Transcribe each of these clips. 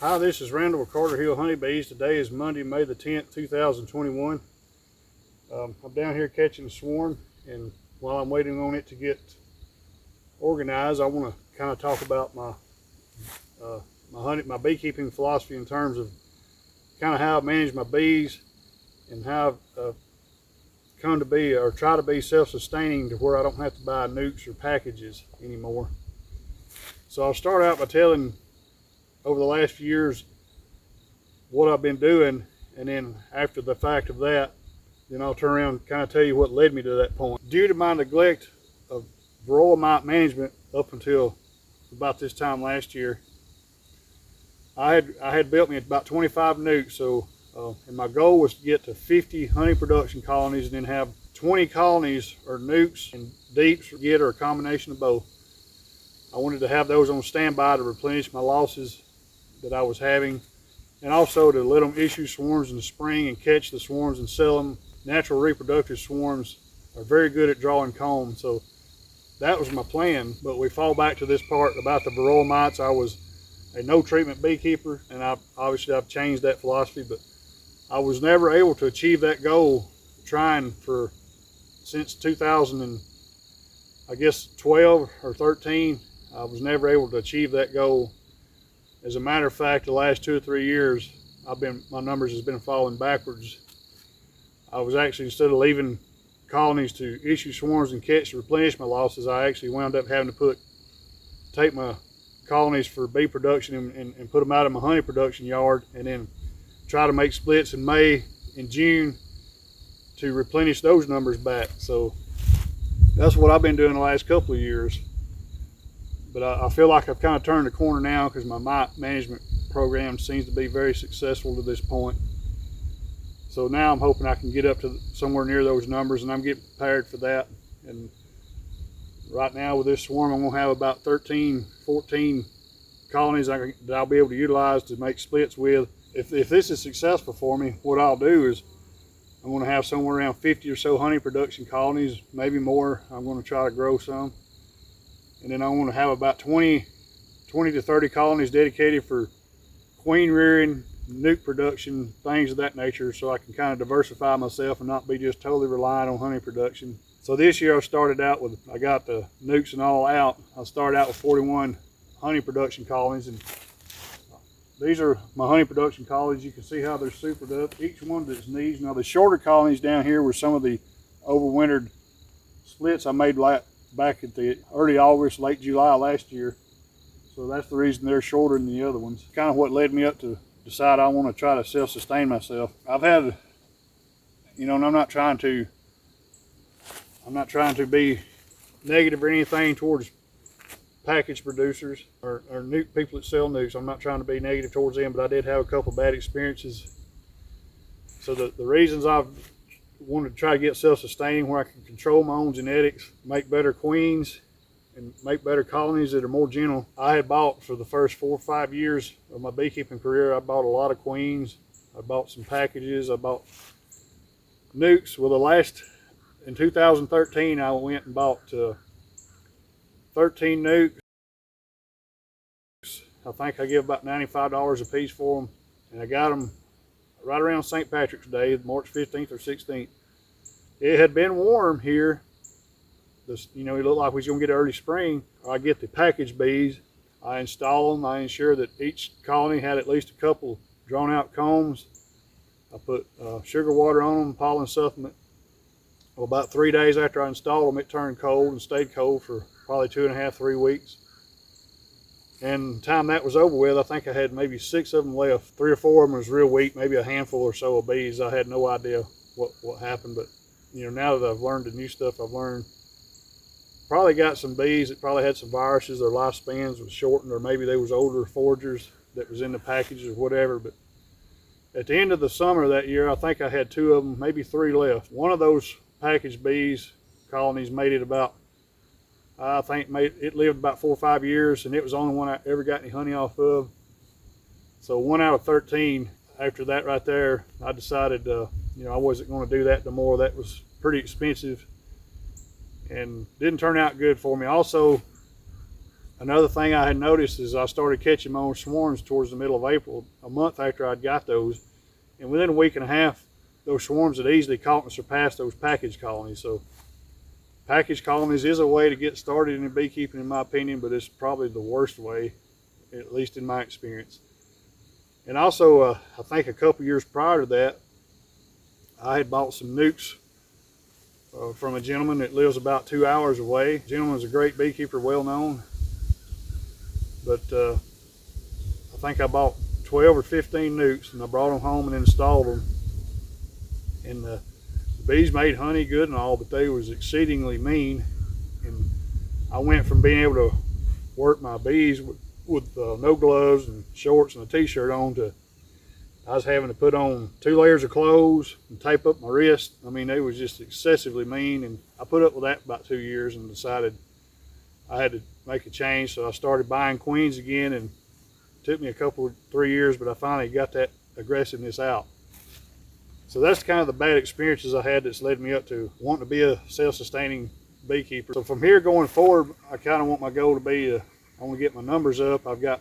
Hi, this is Randall with Carter Hill Honeybees. Today is Monday, May the 10th, 2021. I'm down here catching a swarm, and while I'm waiting on it to get organized, I want to kind of talk about my beekeeping philosophy in terms of kind of how I manage my bees and how I've come to be or try to be self-sustaining to where I don't have to buy nukes or packages anymore. So I'll start out by telling over the last few years what I've been doing, and then after the fact of that, then I'll turn around and kind of tell you what led me to that point. Due to my neglect of varroa mite management up until about this time last year, I had built me about 25 nukes. So and my goal was to get to 50 honey production colonies and then have 20 colonies or nukes and deeps or a combination of both. I wanted to have those on standby to replenish my losses that I was having, and also to let them issue swarms in the spring and catch the swarms and sell them. Natural reproductive swarms are very good at drawing comb, so that was my plan. But we fall back to this part about the varroa mites. I was a no treatment beekeeper, and I've changed that philosophy, but I was never able to achieve that goal, trying since 2012 or 13. I was never able to achieve that goal. As a matter of fact, the last 2 or 3 years, my numbers has been falling backwards. I was actually, instead of leaving colonies to issue swarms and catch to replenish my losses, I actually wound up having to take my colonies for bee production and put them out of my honey production yard, and then try to make splits in May and June to replenish those numbers back. So that's what I've been doing the last couple of years. But I feel like I've kind of turned the corner now, because my mite management program seems to be very successful to this point. So now I'm hoping I can get up to somewhere near those numbers, and I'm getting prepared for that. And right now with this swarm, I'm gonna have about 13, 14 colonies that I'll be able to utilize to make splits with. If this is successful for me, what I'll do is I'm gonna have somewhere around 50 or so honey production colonies, maybe more. I'm gonna try to grow some. And then I want to have about 20 to 30 colonies dedicated for queen rearing, nuke production, things of that nature, so I can kind of diversify myself and not be just totally reliant on honey production. So this year I got the nukes and all out. I started out with 41 honey production colonies, and these are my honey production colonies. You can see how they're supered up, each one to its needs. Now the shorter colonies down here were some of the overwintered splits I made back at the early August, late July last year. So that's the reason they're shorter than the other ones. Kind of what led me up to decide I want to try to self-sustain myself. I've had, and I'm not trying to be negative or anything towards package producers or nuke people that sell nukes. I'm not trying to be negative towards them, but I did have a couple bad experiences. So the reasons I've wanted to try to get self-sustaining, where I can control my own genetics, make better queens, and make better colonies that are more gentle. I had bought, for the first 4 or 5 years of my beekeeping career, I bought a lot of queens. I bought some packages. I bought nukes. Well, in 2013, I went and bought 13 nukes. I think I give about $95 a piece for them, and I got them right around St. Patrick's Day, March 15th or 16th. It had been warm here. It looked like we was gonna get early spring. I get the package bees, I install them, I ensure that each colony had at least a couple drawn out combs. I put sugar water on them, pollen supplement. Well, about 3 days after I installed them, it turned cold and stayed cold for probably 2.5 to 3 weeks. And the time that was over with, I think I had maybe 6 of them left. 3 or 4 of them was real weak, maybe a handful or so of bees. I had no idea what happened, but now that I've learned the new stuff I've learned, probably got some bees that probably had some viruses. Their lifespans was shortened, or maybe they was older foragers that was in the package or whatever. But at the end of the summer that year, I think I had 2 of them, maybe 3 left. One of those package bees colonies made it about, it lived about 4 or 5 years, and it was the only one I ever got any honey off of. So 1 out of 13. After that right there, I decided I wasn't going to do that no more. That was pretty expensive and didn't turn out good for me. Also, Another thing I had noticed is I started catching my own swarms towards the middle of April, a month after I'd got those. And within a week and a half, those swarms had easily caught and surpassed those package colonies. So package colonies is a way to get started in beekeeping, in my opinion, but it's probably the worst way, at least in my experience. And also, I think a couple years prior to that, I had bought some nukes from a gentleman that lives about 2 hours away. The gentleman's a great beekeeper, well known. But I think I bought 12 or 15 nukes, and I brought them home and installed them. And the bees made honey good and all, but they was exceedingly mean. And I went from being able to work my bees with no gloves and shorts and a t-shirt on to I was having to put on 2 layers of clothes and tape up my wrist. I mean, they was just excessively mean, and I put up with that for about 2 years and decided I had to make a change. So I started buying queens again, and it took me a couple, 3 years, but I finally got that aggressiveness out. So that's kind of the bad experiences I had that's led me up to wanting to be a self-sustaining beekeeper. So from here going forward, I kind of want my goal to be, I want to get my numbers up. I've got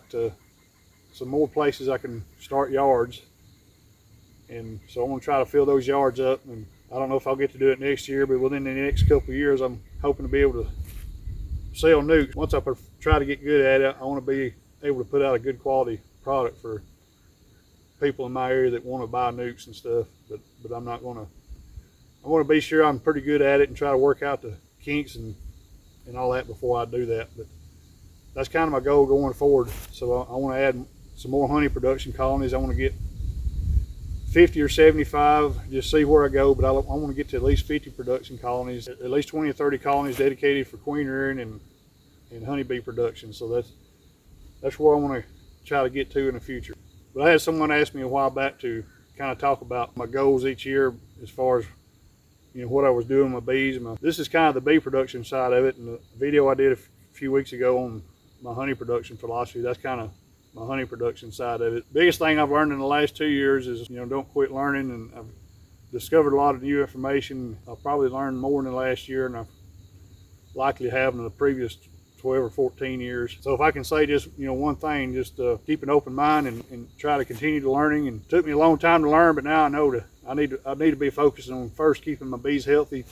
some more places I can start yards. And so I want to try to fill those yards up. And I don't know if I'll get to do it next year, but within the next couple of years, I'm hoping to be able to sell nukes. Once I try to get good at it, I want to be able to put out a good quality product for people in my area that want to buy nukes and stuff. But I'm not going to, I want to be sure I'm pretty good at it and try to work out the kinks and all that before I do that. But that's kind of my goal going forward. So I want to add some more honey production colonies. I want to get 50 or 75, just see where I go, but I want to get to at least 50 production colonies, at least 20 or 30 colonies dedicated for queen rearing and honeybee production. So that's where I want to try to get to in the future. But I had someone ask me a while back to kind of talk about my goals each year as far as, you know, what I was doing with my bees. This is kind of the bee production side of it, and the video I did a few weeks ago on my honey production philosophy, that's kind of my honey production side of it. Biggest thing I've learned in the last 2 years is, you know, don't quit learning, and I've discovered a lot of new information. I've probably learned more in the last year than I've likely have in the previous 12 or 14 years. So if I can say just, you know, one thing, just keep an open mind and try to continue to learning. And it took me a long time to learn, but now I know that I need to be focusing on first keeping my bees healthy,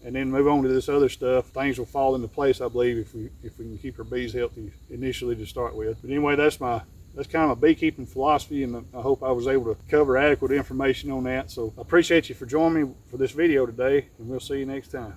and then move on to this other stuff. Things will fall into place, I believe, if we can keep our bees healthy initially to start with. But anyway, that's kind of my beekeeping philosophy, and I hope I was able to cover adequate information on that. So I appreciate you for joining me for this video today, and we'll see you next time.